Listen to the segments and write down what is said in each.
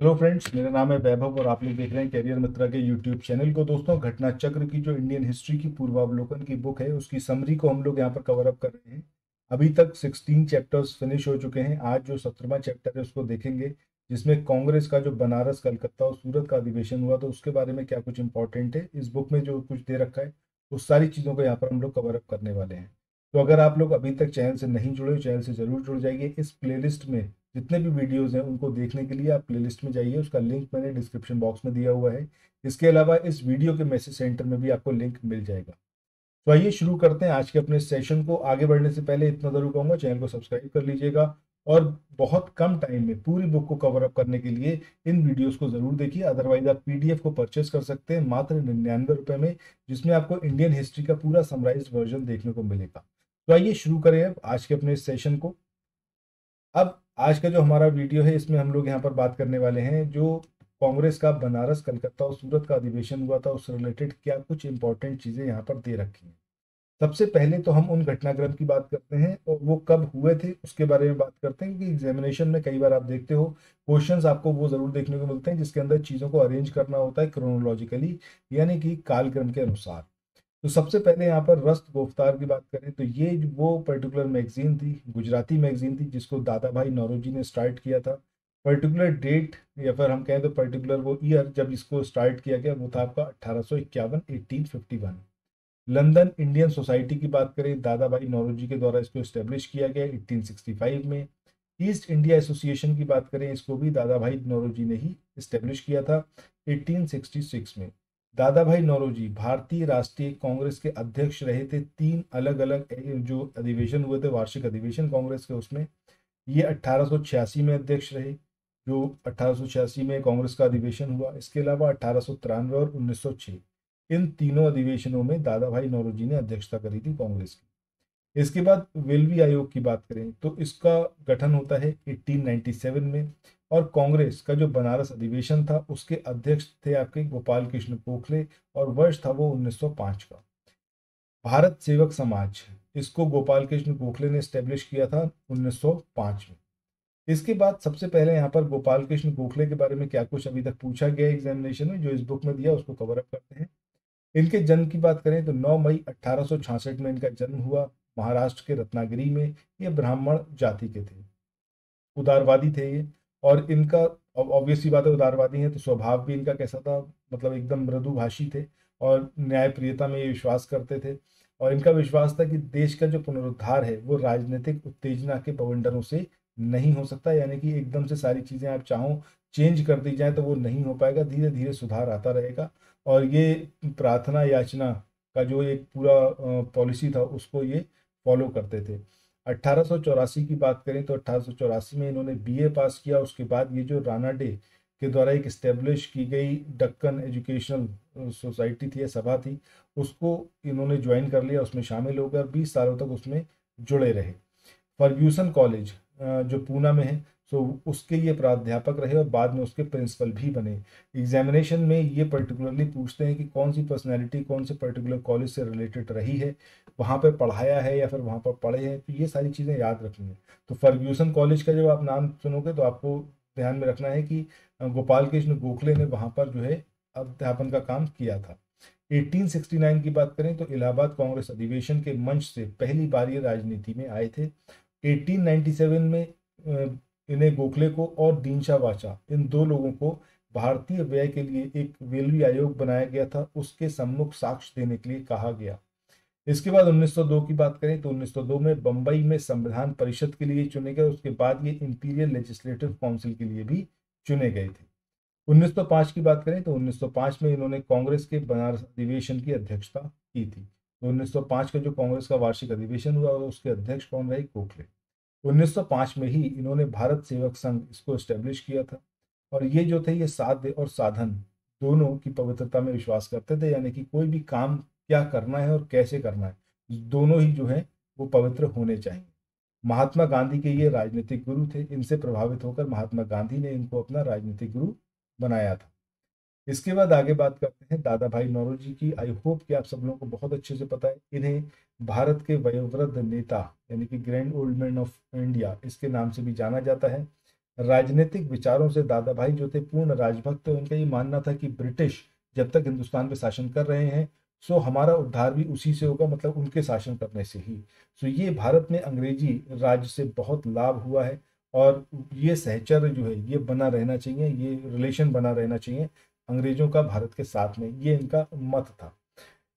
Hello friends, मेरा नाम है वैभव और आप लोग देख रहे हैं कैरियर मित्रा के यूट्यूब चैनल को। दोस्तों, घटना चक्र की जो इंडियन हिस्ट्री की पूर्वावलोकन की बुक है उसकी समरी को हम लोग यहाँ पर कवर अप कर रहे हैं। अभी तक 16 चैप्टर्स फिनिश हो चुके हैं। आज जो 17वां चैप्टर है उसको देखेंगे, जिसमें कांग्रेस का जो बनारस, कलकत्ता और सूरत का अधिवेशन हुआ तो उसके बारे में क्या कुछ इंपॉर्टेंट है इस बुक में जो कुछ दे रखा है, उस सारी चीज़ों को यहाँ पर हम लोग कवर अप करने वाले हैं। तो अगर आप लोग अभी तक चैनल से नहीं जुड़े, चैनल से जरूर जुड़ जाइए। इस प्लेलिस्ट में जितने भी वीडियोस हैं उनको देखने के लिए आप प्लेलिस्ट में जाइए, उसका लिंक मैंने डिस्क्रिप्शन बॉक्स में दिया हुआ है। इसके अलावा इस वीडियो के मैसेज सेंटर में भी आपको लिंक मिल जाएगा। तो आइए शुरू करते हैं आज के अपने सेशन को। आगे बढ़ने से पहले इतना जरूर कहूंगा, चैनल को सब्सक्राइब कर लीजिएगा और बहुत कम टाइम में पूरी बुक को कवर अप करने के लिए इन वीडियोस को जरूर देखिए। अदरवाइज आप पीडीएफ को परचेस कर सकते हैं मात्र 99 रुपए में, जिसमें आपको इंडियन हिस्ट्री का पूरा समराइज्ड वर्जन देखने को मिलेगा। तो आइए शुरू करें अब आज के अपने इस सेशन को। अब आज का जो हमारा वीडियो है इसमें हम लोग यहाँ पर बात करने वाले हैं जो कांग्रेस का बनारस, कलकत्ता और सूरत का अधिवेशन हुआ था उससे रिलेटेड क्या कुछ इंपॉर्टेंट चीजें यहाँ पर दे रखी हैं। सबसे पहले तो हम उन घटनाक्रम की बात करते हैं और वो कब हुए थे उसके बारे में बात करते हैं, क्योंकि एग्जामिनेशन में कई बार आप देखते हो क्वेश्चंस आपको वो जरूर देखने को मिलते हैं जिसके अंदर चीजों को अरेंज करना होता है क्रोनोलॉजिकली, यानी कि कालक्रम के अनुसार। तो सबसे पहले यहाँ पर रस्त गुफ्तार की बात करें तो ये वो पर्टिकुलर मैगजीन थी, गुजराती मैगजीन थी, जिसको दादा भाई नौरोजी ने स्टार्ट किया था। पर्टिकुलर डेट या फिर हम कहें तो पर्टिकुलर वो ईयर जब इसको स्टार्ट किया गया वो था आपका 1851, 1851। लंदन इंडियन सोसाइटी की बात करें, दादा भाई नौरोजी के द्वारा इसको इस्टेब्लिश किया गया 1865 में। ईस्ट इंडिया एसोसिएशन की बात करें, इसको भी दादा भाई नौरोजी ने ही इस्टेब्लिश किया था 1866 में। दादा भाई नौरोजी भारतीय राष्ट्रीय कांग्रेस के अध्यक्ष रहे थे। तीन अलग अलग जो अधिवेशन हुए थे, वार्षिक अधिवेशन कांग्रेस के, उसमें ये 1886 में अध्यक्ष रहे, जो 1886 में कांग्रेस का अधिवेशन हुआ। इसके अलावा 1893 और 1906, इन तीनों अधिवेशनों में दादा भाई नौरोजी ने अध्यक्षता करी थी कांग्रेस की। इसके बाद वेलवी आयोग की बात करें तो इसका गठन होता है 1897 में, और कांग्रेस का जो बनारस अधिवेशन था उसके अध्यक्ष थे आपके गोपाल कृष्ण गोखले, और वर्ष था वो 1905 का। भारत सेवक समाज, इसको गोपाल कृष्ण गोखले ने स्टेब्लिश किया था 1905 में। इसके बाद सबसे पहले यहाँ पर गोपाल कृष्ण गोखले के बारे में क्या कुछ अभी तक पूछा गया एग्जामिनेशन में, जो इस बुक में दिया उसको कवर अप करते हैं। इनके जन्म की बात करें तो 9 मई 1866 में इनका जन्म हुआ, महाराष्ट्र के रत्नागिरी में। ये ब्राह्मण जाति के थे, उदारवादी थे ये। और इनका ऑब्वियस सी बात है, उदारवादी है तो स्वभाव भी इनका कैसा था, मतलब एकदम मृदुभाषी थे और न्यायप्रियता में ये विश्वास करते थे। और इनका विश्वास था कि देश का जो पुनरुद्धार है वो राजनीतिक उत्तेजना के बवंडरों से नहीं हो सकता, यानी कि एकदम से सारी चीजें आप चाहो चेंज कर दी जाए तो वो नहीं हो पाएगा, धीरे धीरे सुधार आता रहेगा। और ये प्रार्थना याचना का जो एक पूरा पॉलिसी था उसको ये फॉलो करते थे। 1884 की बात करें तो 1884 में इन्होंने बीए पास किया। उसके बाद ये जो राणा डे के द्वारा एक स्टेब्लिश की गई डक्कन एजुकेशनल सोसाइटी थी या सभा थी, उसको इन्होंने ज्वाइन कर लिया, उसमें शामिल हो गए और 20 सालों तक उसमें जुड़े रहे। फर्ग्यूसन कॉलेज जो पूना में है, सो उसके ये प्राध्यापक रहे और बाद में उसके प्रिंसिपल भी बने। एग्जामिनेशन में ये पर्टिकुलरली पूछते हैं कि कौन सी पर्सनैलिटी कौन से पर्टिकुलर कॉलेज से रिलेटेड रही है, वहाँ पे पढ़ाया है या फिर वहाँ पर पढ़े हैं, तो ये सारी चीज़ें याद रखनी है। तो फर्ग्यूसन कॉलेज का जब आप नाम सुनोगे तो आपको ध्यान में रखना है कि गोपाल कृष्ण गोखले ने वहाँ पर जो है अध्यापन का काम किया था। 1869 की बात करें तो इलाहाबाद कांग्रेस अधिवेशन के मंच से पहली बार ये राजनीति में आए थे। 1897 में इन्हें गोखले को और दीनशा वाचा, इन दो लोगों को भारतीय व्यय के लिए एक वेलवी आयोग बनाया गया था, उसके सम्मुख साक्ष्य देने के लिए कहा गया। इसके बाद 1902 की बात करें तो 1902 में बंबई में संविधान परिषद के लिए चुने गए। उसके बाद ये इंपीरियल लेजिस्लेटिव काउंसिल के लिए भी चुने गए थे। 1905 की बात करें तो 1905 में इन्होंने कांग्रेस के बनारस अधिवेशन की अध्यक्षता की थी। तो 1905 का जो कांग्रेस का वार्षिक अधिवेशन हुआ उसके अध्यक्ष कौन रहे? गोखले। 1905 में ही इन्होंने भारत सेवक संघ इसको एस्टेब्लिश किया था। और ये जो थे ये साध्य और साधन दोनों की पवित्रता में विश्वास करते थे, यानी कि कोई भी काम क्या करना है और कैसे करना है, दोनों ही जो है वो पवित्र होने चाहिए। महात्मा गांधी के ये राजनीतिक गुरु थे, इनसे प्रभावित होकर महात्मा गांधी ने इनको अपना राजनीतिक गुरु बनाया था। इसके बाद आगे बात करते हैं दादा भाई नौरोजी की। आई होप कि आप सब लोगों को बहुत अच्छे से पता है, इन्हें भारत के वयोवृद्ध नेता यानी कि grand old man of India इसके नाम से भी जाना जाता है। राजनीतिक विचारों से दादा भाई जो थे पूर्ण राजभक्त थे। उनका ये मानना था कि ब्रिटिश जब तक हिंदुस्तान पे शासन कर रहे हैं, सो हमारा उद्धार भी उसी से होगा, मतलब उनके शासन करने से ही। सो ये भारत में अंग्रेजी राज से बहुत लाभ हुआ है, और ये सहचर्य जो है ये बना रहना चाहिए, ये रिलेशन बना रहना चाहिए अंग्रेजों का भारत के साथ में, ये इनका मत था।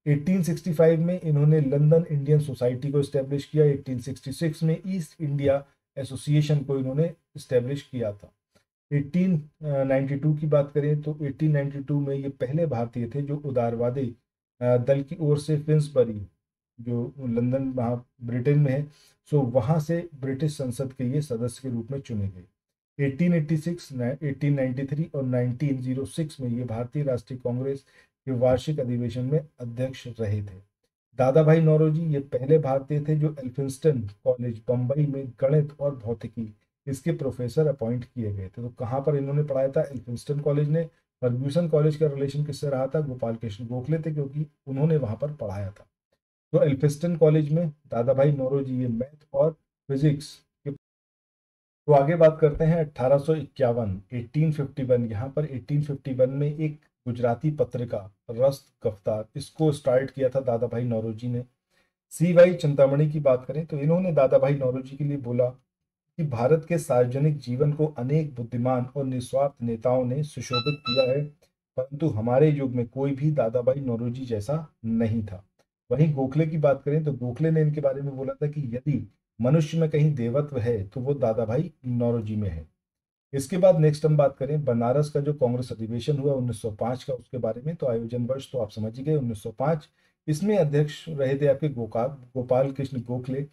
1865 में इन्होंने लंदन इंडियन सोसाइटी को इस्टेब्लिश किया। 1866 में ईस्ट इंडिया एसोसिएशन को इन्होंने इस्टेब्लिश किया था। 1892 की बात करें तो 1892 में ये पहले भारतीय थे जो उदारवादी दल की ओर से फिन्सबरी, जो लंदन वहाँ ब्रिटेन में है, सो वहाँ से ब्रिटिश संसद के ये सदस्य के रूप में चुने गए। 1886, 1893 और 1906 में ये भारतीय राष्ट्रीय कांग्रेस के वार्षिक अधिवेशन में अध्यक्ष रहे थे। दादा भाई नौरोजी ये पहले भारतीय थे जो एल्फिंस्टन कॉलेज बम्बई में गणित और भौतिकी इसके प्रोफेसर अपॉइंट किए गए थे। तो कहाँ पर इन्होंने पढ़ाया था? एल्फिंस्टन कॉलेज ने। फर्ग्यूसन कॉलेज का रिलेशन किससे रहा था? गोपाल कृष्ण गोखले थे, क्योंकि उन्होंने वहां पर पढ़ाया था। तो एल्फिंस्टन कॉलेज में दादा भाई नौरोजी ये मैथ और फिजिक्स के। तो आगे बात करते हैं 1851, 1851। यहाँ पर 1851 में एक गुजराती पत्रिका रस्त गफ्तार, इसको स्टार्ट किया था दादा भाई नौरोजी ने। सी वाई चिंतामणि की बात करें तो इन्होंने दादा भाई नौरोजी के लिए बोला कि भारत के सार्वजनिक जीवन को अनेक बुद्धिमान और निस्वार्थ नेताओं ने सुशोभित किया है, परंतु हमारे युग में कोई भी दादा भाई नौरोजी जैसा नहीं था। वहीं गोखले की बात करें तो गोखले ने इनके बारे में बोला था कि यदि मनुष्य में कहीं देवत्व है तो वो दादा भाई नौरोजी में है। इसके बाद नेक्स्ट हम बात करें बनारस का जो कांग्रेस अधिवेशन हुआ 1905 का, उसके बारे में। तो आयोजन वर्ष तो आप समझ ही गए, 1905। इसमें अध्यक्ष रहे थे आपके गोपाल कृष्ण गोखले,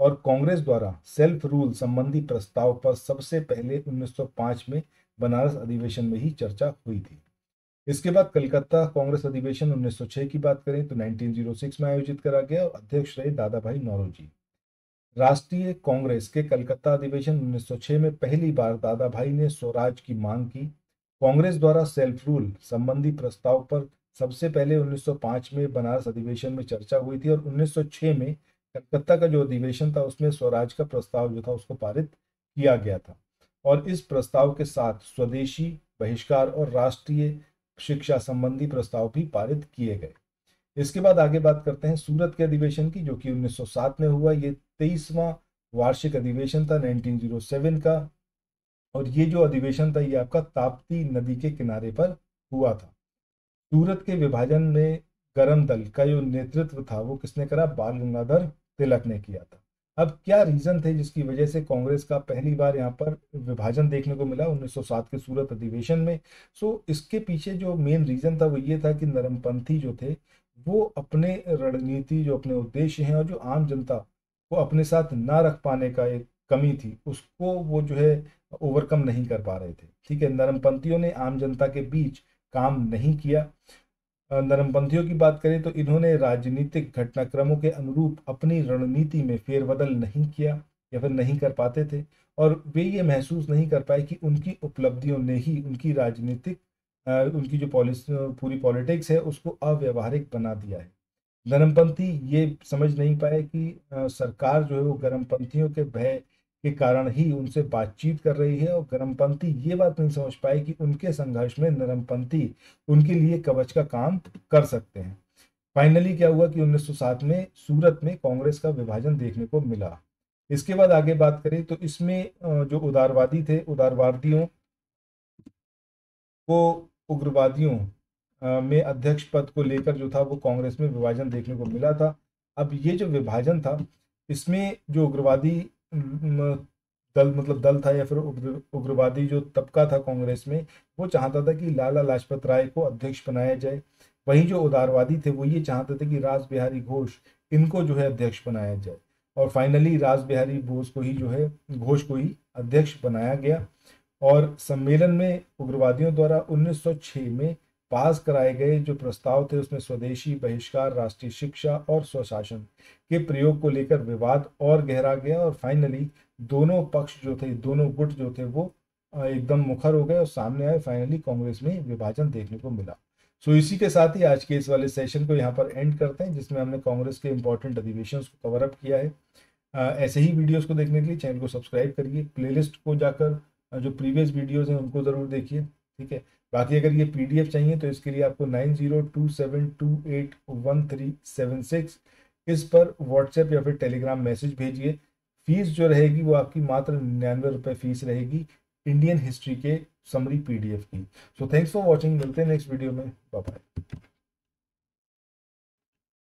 और कांग्रेस द्वारा सेल्फ रूल संबंधी प्रस्ताव पर सबसे पहले 1905 में बनारस अधिवेशन में ही चर्चा हुई थी। इसके बाद कलकत्ता कांग्रेस अधिवेशन 1906 की बात करें तो 1906 में आयोजित करा गया, और अध्यक्ष रहे दादा भाई नौरोजी। राष्ट्रीय कांग्रेस के कलकत्ता अधिवेशन 1906 में पहली बार दादा भाई ने स्वराज की मांग की। कांग्रेस द्वारा सेल्फ रूल संबंधी प्रस्ताव पर सबसे पहले 1905 में बनारस अधिवेशन में चर्चा हुई थी, और 1906 में कलकत्ता का जो अधिवेशन था उसमें स्वराज का प्रस्ताव जो था उसको पारित किया गया था। और इस प्रस्ताव के साथ स्वदेशी बहिष्कार और राष्ट्रीय शिक्षा संबंधी प्रस्ताव भी पारित किए गए। इसके बाद आगे बात करते हैं सूरत के अधिवेशन की, जो कि 1907 में हुआ। ये 23वां वार्षिक अधिवेशन था 1907 का, और ये जो अधिवेशन था ये आपका ताप्ती नदी के किनारे पर हुआ था। सूरत के विभाजन में गरम दल का जो नेतृत्व था वो किसने करा? बाल गंगाधर तिलक ने किया था। अब क्या रीजन थे जिसकी वजह से कांग्रेस का पहली बार यहाँ पर विभाजन देखने को मिला 1907 के सूरत अधिवेशन में? सो इसके पीछे जो मेन रीजन था वो ये था कि नरमपंथी जो थे वो अपने रणनीति, जो अपने उद्देश्य हैं, और जो आम जनता को अपने साथ ना रख पाने का एक कमी थी, उसको वो जो है ओवरकम नहीं कर पा रहे थे। ठीक है, नरमपंथियों ने आम जनता के बीच काम नहीं किया। नरमपंथियों की बात करें तो इन्होंने राजनीतिक घटनाक्रमों के अनुरूप अपनी रणनीति में फेरबदल नहीं किया, या फिर नहीं कर पाते थे, और वे ये महसूस नहीं कर पाए कि उनकी उपलब्धियों ने ही उनकी राजनीतिक उनकी जो पॉलिसी पूरी पॉलिटिक्स है उसको अव्यवहारिक बना दिया है। गरमपंथी ये समझ नहीं पाए कि सरकार जो है वो गरमपंथियों के भय के कारण ही उनसे बातचीत कर रही है, और गरमपंथी ये बात नहीं समझ पाए कि उनके संघर्ष में नरमपंथी उनके लिए कवच का काम कर सकते हैं। फाइनली क्या हुआ कि 1907 में सूरत में कांग्रेस का विभाजन देखने को मिला। इसके बाद आगे बात करें तो इसमें जो उदारवादी थे, उदारवादियों को उग्रवादियों में अध्यक्ष पद को लेकर जो था वो कांग्रेस में विभाजन देखने को मिला था। अब ये जो विभाजन था इसमें जो उग्रवादी दल, मतलब दल था, या फिर उग्रवादी जो तबका था कांग्रेस में, वो चाहता था कि लाला लाजपत राय को अध्यक्ष बनाया जाए। वहीं जो उदारवादी थे वो ये चाहते थे कि रास बिहारी घोष इनको जो है अध्यक्ष बनाया जाए, और फाइनली रास बिहारी बोस को ही जो है घोष को ही अध्यक्ष बनाया गया। और सम्मेलन में उग्रवादियों द्वारा 1906 में पास कराए गए जो प्रस्ताव थे उसमें स्वदेशी बहिष्कार, राष्ट्रीय शिक्षा और स्वशासन के प्रयोग को लेकर विवाद और गहरा गया, और फाइनली दोनों पक्ष जो थे, दोनों गुट जो थे वो एकदम मुखर हो गए और सामने आए। फाइनली कांग्रेस में विभाजन देखने को मिला। सो इसी के साथ ही आज के इस वाले सेशन को यहाँ पर एंड करते हैं, जिसमें हमने कांग्रेस के इंपॉर्टेंट अधिवेशन को कवर अप किया है। ऐसे ही वीडियोस को देखने के लिए चैनल को सब्सक्राइब करिए, प्लेलिस्ट को जाकर जो प्रीवियस वीडियोज़ हैं उनको ज़रूर देखिए, ठीक है। बाकी अगर ये PDF चाहिए तो इसके लिए आपको 9027281376 इस पर व्हाट्सएप या फिर टेलीग्राम मैसेज भेजिए। फीस जो रहेगी वो आपकी मात्र 99 रुपये फीस रहेगी इंडियन हिस्ट्री के समरी PDF की। सो थैंक्स फॉर वॉचिंग, मिलते हैं नेक्स्ट वीडियो में, बाय बाय।